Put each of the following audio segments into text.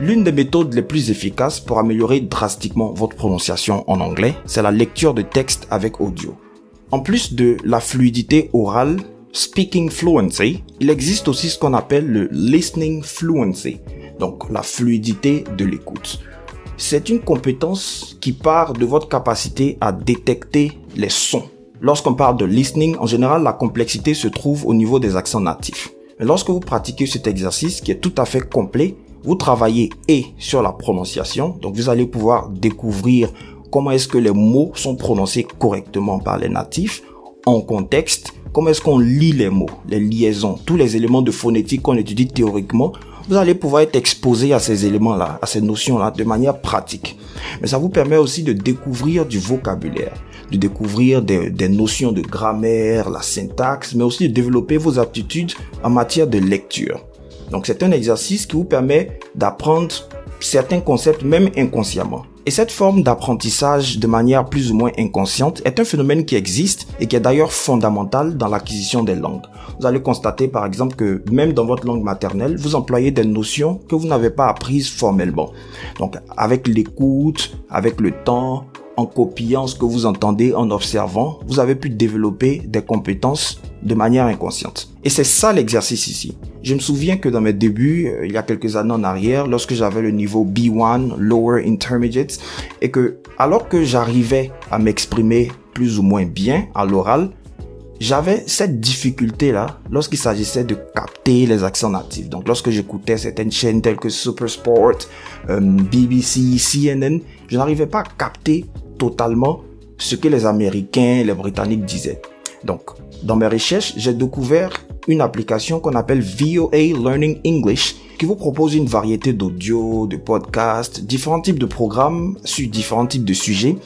L'une des méthodes les plus efficaces pour améliorer drastiquement votre prononciation en anglais, c'est la lecture de texte avec audio. En plus de la fluidité orale, speaking fluency, il existe aussi ce qu'on appelle le listening fluency, donc la fluidité de l'écoute. C'est une compétence qui part de votre capacité à détecter les sons. Lorsqu'on parle de listening, en général, la complexité se trouve au niveau des accents natifs. Mais lorsque vous pratiquez cet exercice qui est tout à fait complet, vous travaillez et sur la prononciation, donc vous allez pouvoir découvrir comment est-ce que les mots sont prononcés correctement par les natifs, en contexte, comment est-ce qu'on lit les mots, les liaisons, tous les éléments de phonétique qu'on étudie théoriquement. Vous allez pouvoir être exposé à ces éléments-là, à ces notions-là de manière pratique. Mais ça vous permet aussi de découvrir du vocabulaire, de découvrir des notions de grammaire, la syntaxe, mais aussi de développer vos aptitudes en matière de lecture. Donc c'est un exercice qui vous permet d'apprendre certains concepts même inconsciemment. Et cette forme d'apprentissage de manière plus ou moins inconsciente est un phénomène qui existe et qui est d'ailleurs fondamental dans l'acquisition des langues. Vous allez constater par exemple que même dans votre langue maternelle, vous employez des notions que vous n'avez pas apprises formellement. Donc avec l'écoute, avec le temps, en copiant ce que vous entendez, en observant, vous avez pu développer des compétences de manière inconsciente. Et c'est ça l'exercice ici. Je me souviens que dans mes débuts, il y a quelques années en arrière, lorsque j'avais le niveau B1, Lower Intermediate, et que alors que j'arrivais à m'exprimer plus ou moins bien à l'oral, j'avais cette difficulté-là lorsqu'il s'agissait de capter les accents natifs. Donc lorsque j'écoutais certaines chaînes telles que Supersport, BBC, CNN, je n'arrivais pas à capter totalement ce que les Américains, les Britanniques disaient. Donc, dans mes recherches, j'ai découvert une application qu'on appelle VOA Learning English qui vous propose une variété d'audio, de podcasts, différents types de programmes sur différents types de sujets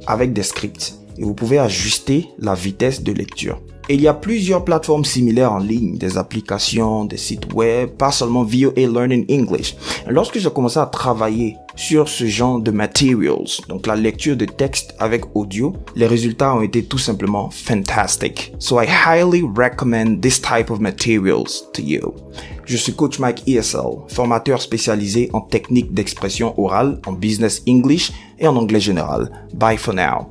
avec des scripts. Et vous pouvez ajuster la vitesse de lecture. Et il y a plusieurs plateformes similaires en ligne, des applications, des sites web, pas seulement VOA Learning English. Et lorsque j'ai commencé à travailler sur ce genre de materials, donc la lecture de texte avec audio, les résultats ont été tout simplement fantastic. So I highly recommend this type of materials to you. Je suis Coach Mike ESL, formateur spécialisé en techniques d'expression orale, en business English et en anglais général. Bye for now.